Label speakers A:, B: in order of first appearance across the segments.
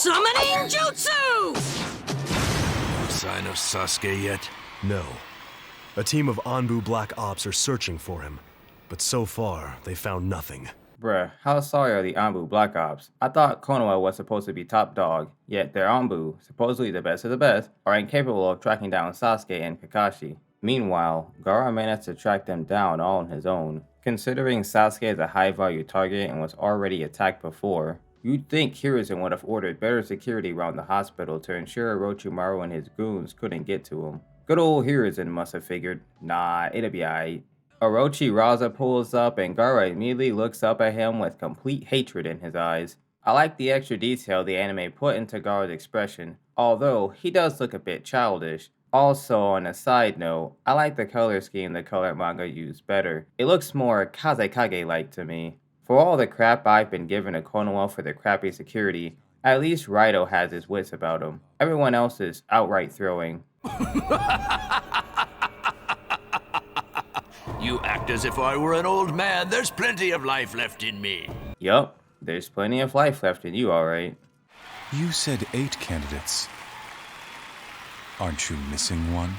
A: Summoning Jutsu!
B: No sign of Sasuke yet?
C: No. A team of Anbu Black Ops are searching for him, but so far, they found nothing.
D: Bruh, how sorry are the Anbu Black Ops? I thought Konoha was supposed to be top dog, yet their Anbu, supposedly the best of the best, are incapable of tracking down Sasuke and Kakashi. Meanwhile, Gaara managed to track them down all on his own. Considering Sasuke is a high-value target and was already attacked before, you'd think Hiruzen would have ordered better security around the hospital to ensure Orochimaru and his goons couldn't get to him. Good old Hiruzen must have figured, nah, it'll be aight. Orochimaru pulls up and Gaara immediately looks up at him with complete hatred in his eyes. I like the extra detail the anime put into Gaara's expression, although he does look a bit childish. Also, on a side note, I like the color scheme the colored manga used better. It looks more Kazekage-like to me. For all the crap I've been given to Konoha for their crappy security, at least Raito has his wits about him. Everyone else is outright throwing.
B: You act as if I were an old man. There's plenty of life left in me.
D: Yup, there's plenty of life left in you, alright.
E: You said 8 candidates. Aren't you missing one?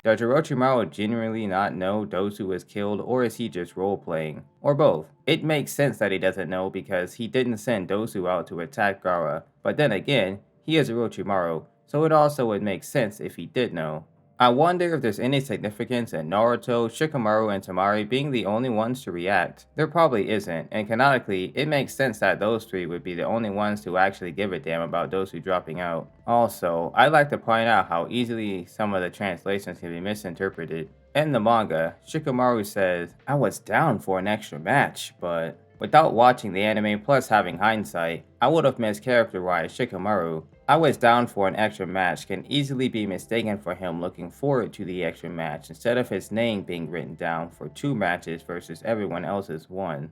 D: Does Orochimaru genuinely not know Dosu was killed, or is he just role-playing? Or both? It makes sense that he doesn't know because he didn't send Dosu out to attack Gaara, but then again, he is Orochimaru, so it also would make sense if he did know. I wonder if there's any significance in Naruto, Shikamaru, and Temari being the only ones to react. There probably isn't, and canonically, it makes sense that those three would be the only ones to actually give a damn about Dosu dropping out. Also, I'd like to point out how easily some of the translations can be misinterpreted. In the manga, Shikamaru says, "I was down for an extra match, but..." Without watching the anime plus having hindsight, I would have mischaracterized Shikamaru. "I was down for an extra match" can easily be mistaken for him looking forward to the extra match instead of his name being written down for 2 matches versus everyone else's 1.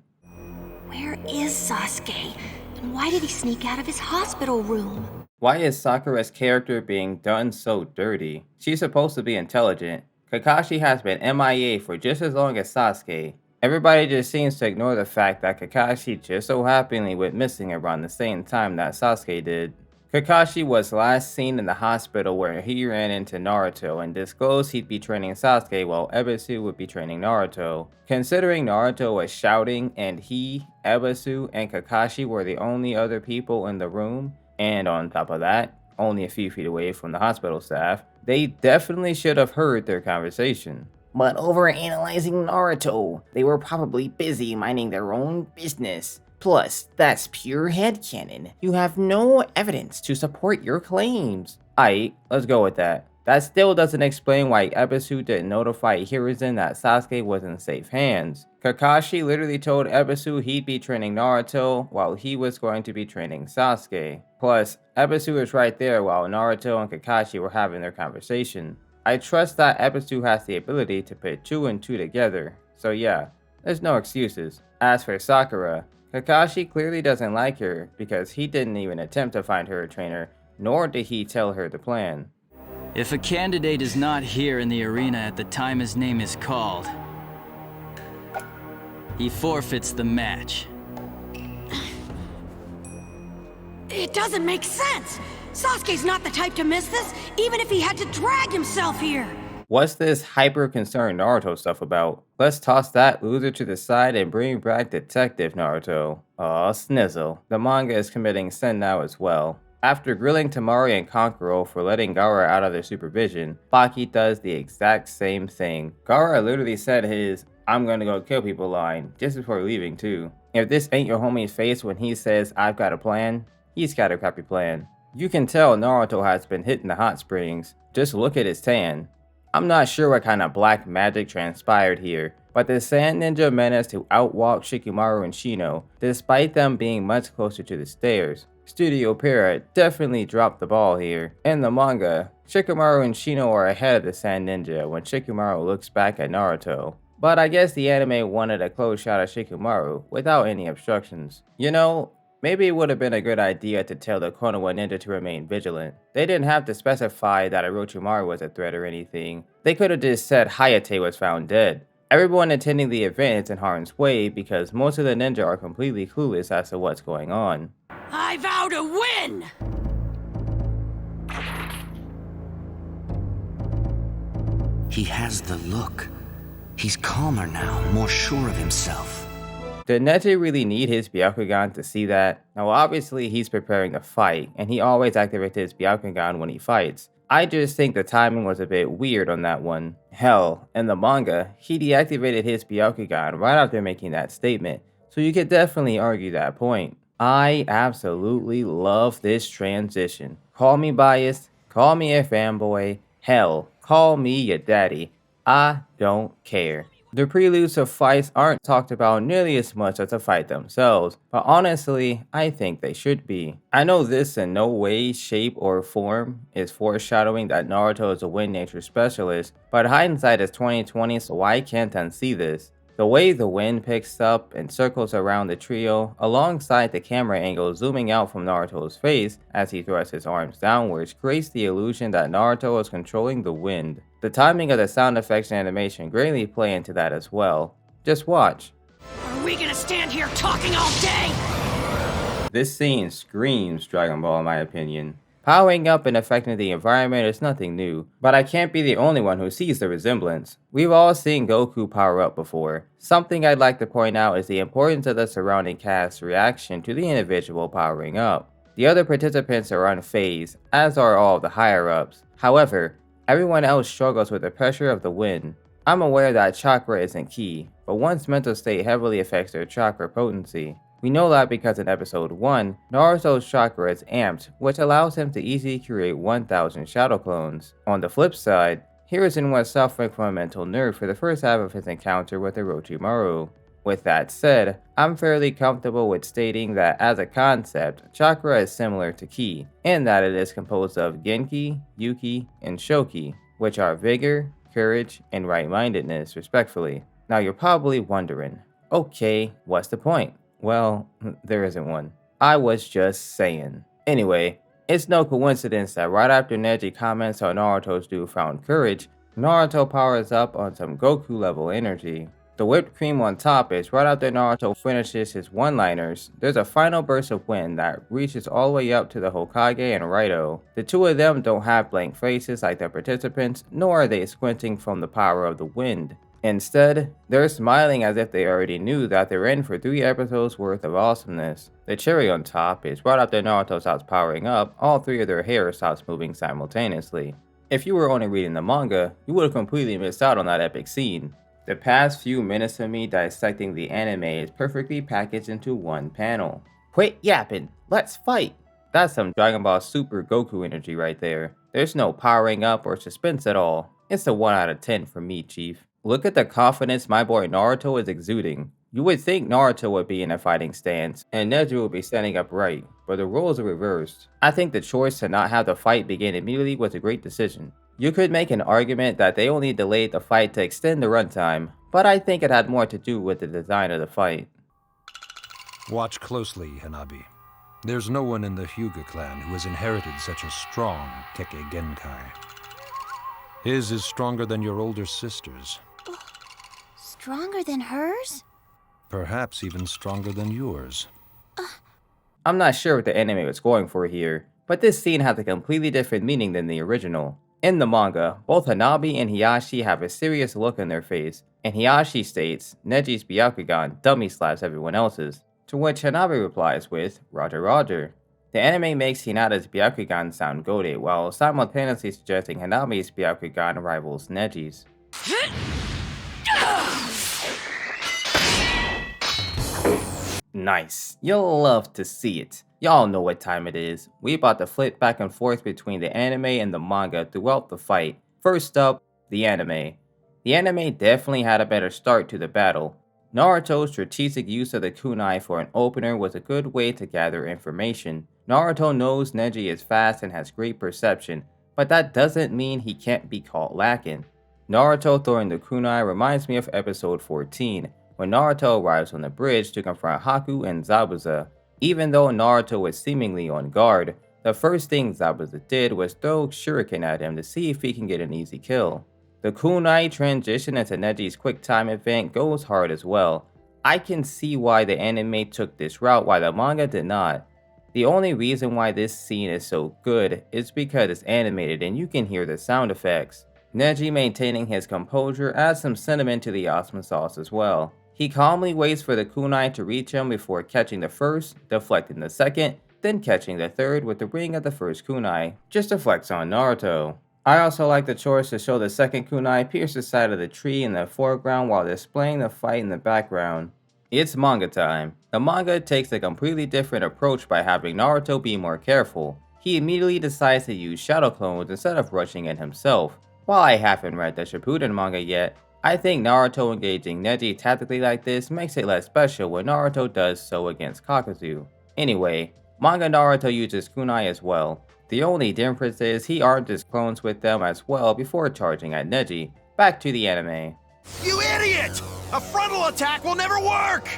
A: Where is Sasuke? And why did he sneak out of his hospital room?
D: Why is Sakura's character being done so dirty? She's supposed to be intelligent. Kakashi has been MIA for just as long as Sasuke. Everybody just seems to ignore the fact that Kakashi just so happenly went missing around the same time that Sasuke did. Kakashi was last seen in the hospital where he ran into Naruto and disclosed he'd be training Sasuke while Ebisu would be training Naruto. Considering Naruto was shouting and he, Ebisu, and Kakashi were the only other people in the room, and on top of that, only a few feet away from the hospital staff, they definitely should have heard their conversation.
F: But overanalyzing Naruto, they were probably busy minding their own business. Plus, that's pure headcanon. You have no evidence to support your claims.
D: Aight, let's go with that. That still doesn't explain why Ebisu didn't notify Hiruzen that Sasuke was in safe hands. Kakashi literally told Ebisu he'd be training Naruto while he was going to be training Sasuke. Plus, Ebisu was right there while Naruto and Kakashi were having their conversation. I trust that Ebisu has the ability to put 2 and 2 together, so yeah, there's no excuses. As for Sakura, Kakashi clearly doesn't like her because he didn't even attempt to find her a trainer, nor did he tell her the plan.
G: If a candidate is not here in the arena at the time his name is called, he forfeits the match.
A: It doesn't make sense! Sasuke's not the type to miss this, even if he had to drag himself here!
D: What's this hyper-concerned Naruto stuff about? Let's toss that loser to the side and bring back Detective Naruto. Aw, snizzle. The manga is committing sin now as well. After grilling Temari and Kankuro for letting Gaara out of their supervision, Baki does the exact same thing. Gaara literally said his "I'm gonna go kill people" line just before leaving too. If this ain't your homie's face when he says "I've got a plan," he's got a crappy plan. You can tell Naruto has been hitting the hot springs. Just look at his tan. I'm not sure what kind of black magic transpired here, but the Sand Ninja managed to outwalk Shikamaru and Shino, despite them being much closer to the stairs. Studio Pierrot definitely dropped the ball here. In the manga, Shikamaru and Shino are ahead of the Sand Ninja when Shikamaru looks back at Naruto. But I guess the anime wanted a close shot of Shikamaru without any obstructions. You know, maybe it would have been a good idea to tell the Konoha ninja to remain vigilant. They didn't have to specify that Orochimaru was a threat or anything. They could have just said Hayate was found dead. Everyone attending the event is in harm's way because most of the ninja are completely clueless as to what's going on.
A: I vow to win!
H: He has the look. He's calmer now, more sure of himself.
D: Did Neji really need his Byakugan to see that? Now obviously he's preparing to fight, and he always activates his Byakugan when he fights. I just think the timing was a bit weird on that one. Hell, in the manga, he deactivated his Byakugan right after making that statement, so you could definitely argue that point. I absolutely love this transition. Call me biased, call me a fanboy, hell, call me your daddy. I don't care. The preludes of fights aren't talked about nearly as much as the fight themselves, but honestly, I think they should be. I know this in no way, shape, or form is foreshadowing that Naruto is a wind nature specialist, but hindsight is 2020, so I can't unsee this. The way the wind picks up and circles around the trio, alongside the camera angle zooming out from Naruto's face as he thrusts his arms downwards, creates the illusion that Naruto is controlling the wind. The timing of the sound effects and animation greatly play into that as well. Just watch.
A: Are we gonna stand here talking all day?
D: This scene screams Dragon Ball in my opinion. Powering up and affecting the environment is nothing new, but I can't be the only one who sees the resemblance. We've all seen Goku power up before. Something I'd like to point out is the importance of the surrounding cast's reaction to the individual powering up. The other participants are unfazed, as are all the higher-ups. However, everyone else struggles with the pressure of the wind. I'm aware that chakra isn't key, but one's mental state heavily affects their chakra potency. We know that because in episode 1, Naruto's chakra is amped, which allows him to easily create 1000 Shadow Clones. On the flip side, Hiruzen was suffering from a mental nerve for the first half of his encounter with Orochimaru. With that said, I'm fairly comfortable with stating that as a concept, chakra is similar to ki, in that it is composed of Genki, Yuki, and Shoki, which are vigor, courage, and right-mindedness respectively. Now you're probably wondering, okay, what's the point? Well, there isn't one. I was just saying. Anyway, it's no coincidence that right after Neji comments on Naruto's newfound courage, Naruto powers up on some Goku level energy. The whipped cream on top is right after Naruto finishes his one-liners, there's a final burst of wind that reaches all the way up to the Hokage and Raito. The two of them don't have blank faces like the participants, nor are they squinting from the power of the wind. Instead, they're smiling as if they already knew that they're in for 3 episodes worth of awesomeness. The cherry on top is right after Naruto stops powering up, all 3 of their hair stops moving simultaneously. If you were only reading the manga, you would have completely missed out on that epic scene. The past few minutes of me dissecting the anime is perfectly packaged into one panel. Quit yapping, let's fight! That's some Dragon Ball Super Goku energy right there. There's no powering up or suspense at all. It's a 1 out of 10 for me, Chief. Look at the confidence my boy Naruto is exuding. You would think Naruto would be in a fighting stance, and Neji would be standing upright, but the roles are reversed. I think the choice to not have the fight begin immediately was a great decision. You could make an argument that they only delayed the fight to extend the runtime, but I think it had more to do with the design of the fight.
I: Watch closely, Hanabi. There's no one in the Hyuga clan who has inherited such a strong Kekkei Genkai. His is stronger than your older sister's.
J: Stronger than hers?
I: Perhaps even stronger than yours.
D: I'm not sure what the anime was going for here, but this scene has a completely different meaning than the original. In the manga, both Hanabi and Hiyashi have a serious look on their face, and Hiyashi states Neji's Byakugan dummy slaps everyone else's, to which Hanabi replies with, Roger Roger. The anime makes Hinata's Byakugan sound goated, while simultaneously suggesting Hanabi's Byakugan rivals Neji's. Nice. You'll love to see it. Y'all know what time it is. We about to flip back and forth between the anime and the manga throughout the fight. First up, the anime. The anime definitely had a better start to the battle. Naruto's strategic use of the kunai for an opener was a good way to gather information. Naruto knows Neji is fast and has great perception, but that doesn't mean he can't be caught lacking. Naruto throwing the kunai reminds me of episode 14, when Naruto arrives on the bridge to confront Haku and Zabuza. Even though Naruto was seemingly on guard, the first thing Zabuza did was throw shuriken at him to see if he can get an easy kill. The kunai transition into Neji's quick time event goes hard as well. I can see why the anime took this route while the manga did not. The only reason why this scene is so good is because it's animated and you can hear the sound effects. Neji, maintaining his composure, adds some cinnamon to the awesome sauce as well. He calmly waits for the kunai to reach him before catching the first, deflecting the second, then catching the third with the ring of the first kunai, just to flex on Naruto. I also like the choice to show the second kunai pierce the side of the tree in the foreground while displaying the fight in the background. It's manga time. The manga takes a completely different approach by having Naruto be more careful. He immediately decides to use Shadow Clones instead of rushing in himself. While I haven't read the Shippuden manga yet, I think Naruto engaging Neji tactically like this makes it less special when Naruto does so against Kakuzu. Anyway, manga Naruto uses kunai as well. The only difference is he armed his clones with them as well before charging at Neji. Back to the anime.
B: You idiot! A frontal attack will never work!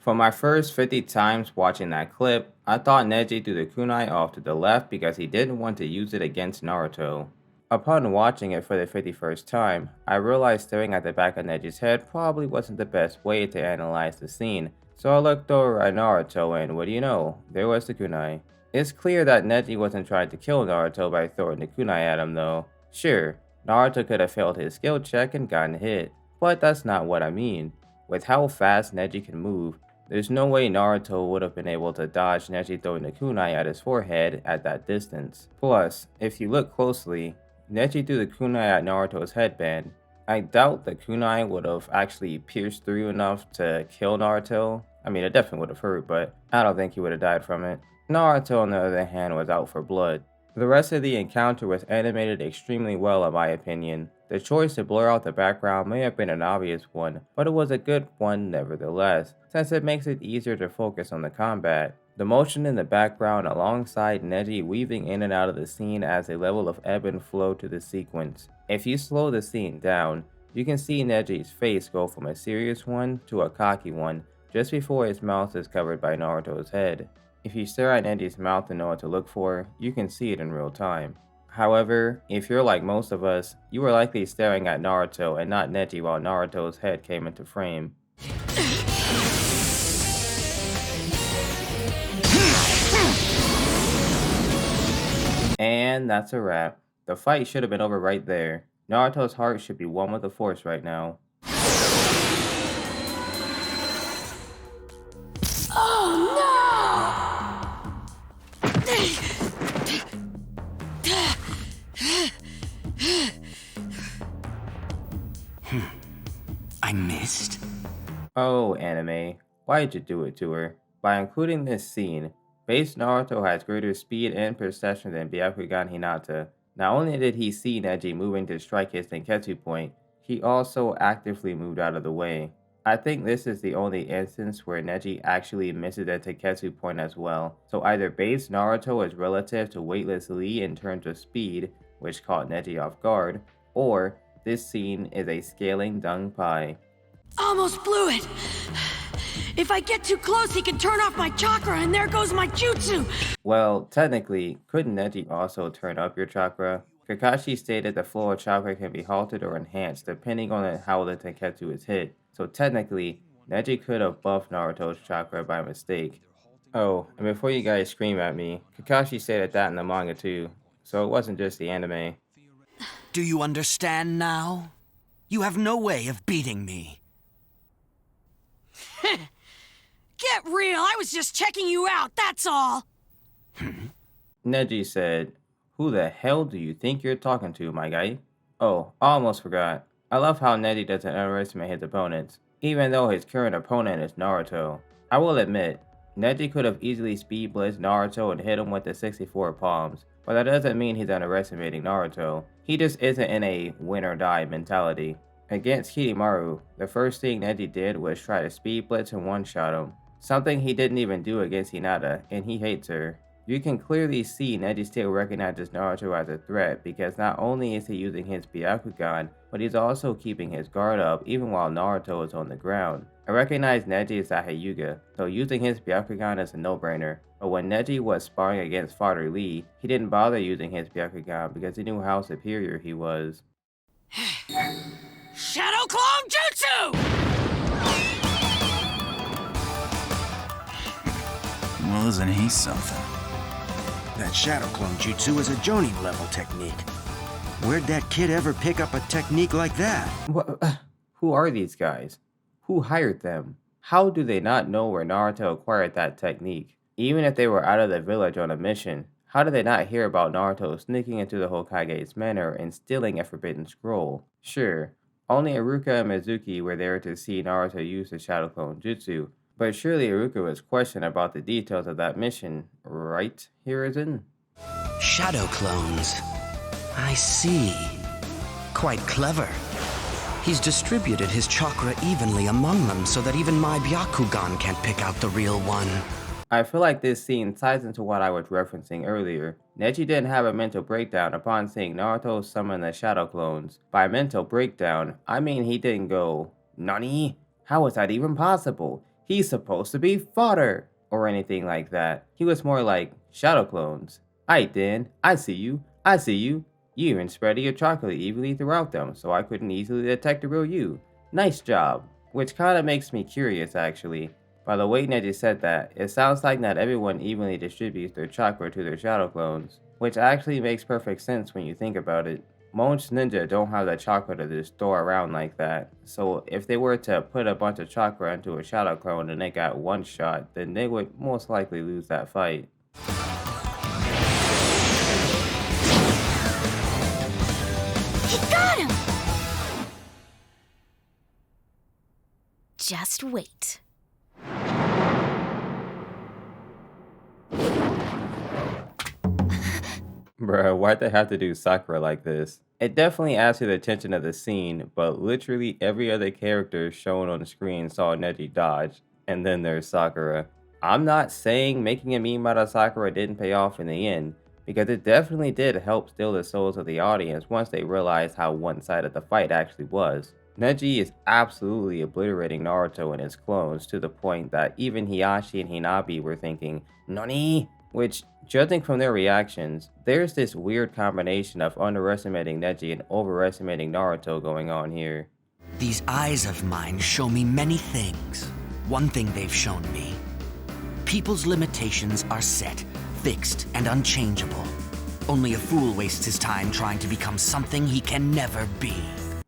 D: For my first 50 times watching that clip, I thought Neji threw the kunai off to the left because he didn't want to use it against Naruto. Upon watching it for the 51st time, I realized staring at the back of Neji's head probably wasn't the best way to analyze the scene, so I looked over at Naruto and what do you know, there was the kunai. It's clear that Neji wasn't trying to kill Naruto by throwing the kunai at him though. Sure, Naruto could have failed his skill check and gotten hit, but that's not what I mean. With how fast Neji can move, there's no way Naruto would have been able to dodge Neji throwing the kunai at his forehead at that distance. Plus, if you look closely, Neji threw the kunai at Naruto's headband. I doubt the kunai would have actually pierced through enough to kill Naruto. I mean, it definitely would have hurt, but I don't think he would have died from it. Naruto, on the other hand, was out for blood. The rest of the encounter was animated extremely well in my opinion. The choice to blur out the background may have been an obvious one, but it was a good one nevertheless, since it makes it easier to focus on the combat. The motion in the background alongside Neji weaving in and out of the scene adds a level of ebb and flow to the sequence. If you slow the scene down, you can see Neji's face go from a serious one to a cocky one, just before his mouth is covered by Naruto's head. If you stare at Neji's mouth and know what to look for, you can see it in real time. However, if you're like most of us, you were likely staring at Naruto and not Neji while Naruto's head came into frame. And that's a wrap. The fight should have been over right there. Naruto's heart should be one with the Force right now.
H: I missed?
D: Oh, anime. Why'd you do it to her? By including this scene, base Naruto has greater speed and perception than Byakugan Hinata. Not only did he see Neji moving to strike his Tenketsu point, he also actively moved out of the way. I think this is the only instance where Neji actually misses a Tenketsu point as well, so either base Naruto is relative to weightless Lee in terms of speed, which caught Neji off guard, or this scene is a scaling dung pie.
A: Almost blew it! If I get too close, he can turn off my chakra, and there goes my jutsu!
D: Well, technically, couldn't Neji also turn up your chakra? Kakashi stated the flow of chakra can be halted or enhanced depending on how the Tenketsu is hit, so technically, Neji could have buffed Naruto's chakra by mistake. Oh, and before you guys scream at me, Kakashi stated that in the manga too, so it wasn't just the anime.
H: Do you understand now? You have no way of beating me.
A: Get real, I was just checking you out, that's all!
D: Neji said, "Who the hell do you think you're talking to, my guy?" Oh, I almost forgot. I love how Neji doesn't underestimate his opponents, even though his current opponent is Naruto. I will admit, Neji could have easily speed blitzed Naruto and hit him with the 64 palms, but that doesn't mean he's underestimating Naruto. He just isn't in a win or die mentality. Against Kidimaru, the first thing Neji did was try to speed blitz and one-shot him, something he didn't even do against Hinata, and he hates her. You can clearly see Neji still recognizes Naruto as a threat because not only is he using his Byakugan, but he's also keeping his guard up even while Naruto is on the ground. I recognize Neji is a Hyuga, so using his Byakugan is a no-brainer, but when Neji was sparring against Father Lee, he didn't bother using his Byakugan because he knew how superior he was.
A: Shadow Clone Jutsu!
K: Well, isn't he something?
H: That Shadow Clone Jutsu is a Jonin level technique. Where'd that kid ever pick up a technique like that?
D: Who are these guys? Who hired them? How do they not know where Naruto acquired that technique? Even if they were out of the village on a mission, how did they not hear about Naruto sneaking into the Hokage's manor and stealing a forbidden scroll? Sure, only Iruka and Mizuki were there to see Naruto use the Shadow Clone Jutsu, but surely Iruka was questioned about the details of that mission, right, Hiruzen?
H: Shadow clones. I see. Quite clever. He's distributed his chakra evenly among them so that even my Byakugan can't pick out the real one.
D: I feel like this scene ties into what I was referencing earlier. Neji didn't have a mental breakdown upon seeing Naruto summon the Shadow Clones. By mental breakdown, I mean he didn't go, "Nani? How is that even possible? He's supposed to be fodder," or anything like that. He was more like, "Shadow Clones. Aight then, I see you. You even spread your chocolate evenly throughout them, so I couldn't easily detect the real you. Nice job." Which kinda makes me curious actually. By the way Neji said that, it sounds like not everyone evenly distributes their chakra to their Shadow Clones, which actually makes perfect sense when you think about it. Most ninja don't have the chakra to just store around like that, so if they were to put a bunch of chakra into a Shadow Clone and they got one shot, then they would most likely lose that fight.
J: He got him! Just wait.
D: Bruh, why'd they have to do Sakura like this? It definitely adds to the tension of the scene, but literally every other character shown on the screen saw Neji dodge, and then there's Sakura. I'm not saying making a meme out of Sakura didn't pay off in the end, because it definitely did help steal the souls of the audience once they realized how one-sided the fight actually was. Neji is absolutely obliterating Naruto and his clones to the point that even Hiashi and Hinabi were thinking, "Nani?" Which, judging from their reactions, there's this weird combination of underestimating Neji and overestimating Naruto going on here.
H: These eyes of mine show me many things. One thing they've shown me. People's limitations are set, fixed, and unchangeable. Only a fool wastes his time trying to become something he can never be.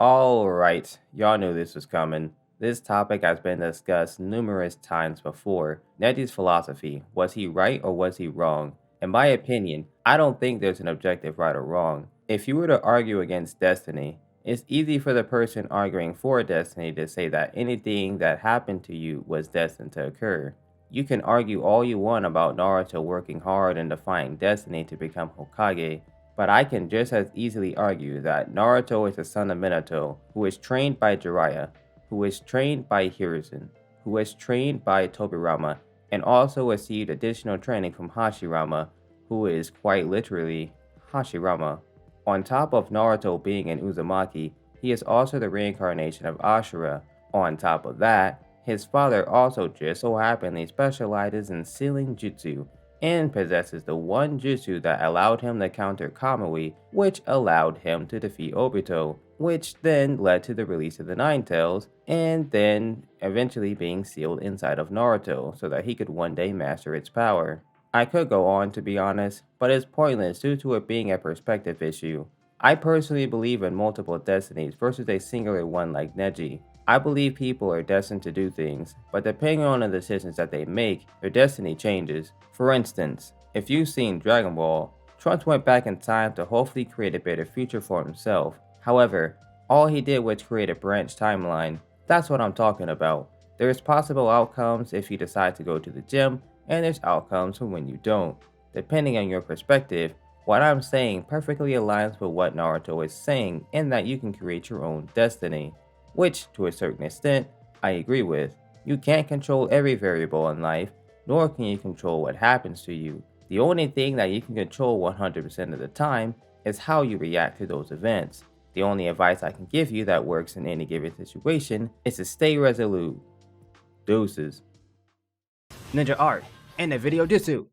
D: Alright, y'all knew this was coming. This topic has been discussed numerous times before. Neji's philosophy, was he right or was he wrong? In my opinion, I don't think there's an objective right or wrong. If you were to argue against destiny, it's easy for the person arguing for destiny to say that anything that happened to you was destined to occur. You can argue all you want about Naruto working hard and defying destiny to become Hokage, but I can just as easily argue that Naruto is the son of Minato, who is trained by Jiraiya, who is trained by Hiruzen, who is trained by Tobirama, and also received additional training from Hashirama, who is quite literally Hashirama. On top of Naruto being an Uzumaki, he is also the reincarnation of Ashura. On top of that, his father also just so happily specializes in sealing jutsu, and possesses the one jutsu that allowed him to counter Kamui, which allowed him to defeat Obito, which then led to the release of the Nine Tails, and then eventually being sealed inside of Naruto so that he could one day master its power. I could go on to be honest, but it's pointless due to it being a perspective issue. I personally believe in multiple destinies versus a singular one like Neji. I believe people are destined to do things, but depending on the decisions that they make, their destiny changes. For instance, if you've seen Dragon Ball, Trunks went back in time to hopefully create a better future for himself. However, all he did was create a branch timeline. That's what I'm talking about. There's possible outcomes if you decide to go to the gym, and there's outcomes from when you don't. Depending on your perspective, what I'm saying perfectly aligns with what Naruto is saying in that you can create your own destiny. Which, to a certain extent, I agree with. You can't control every variable in life, nor can you control what happens to you. The only thing that you can control 100% of the time is how you react to those events. The only advice I can give you that works in any given situation is to stay resolute. Deuces.
L: Ninja art and the video jutsu.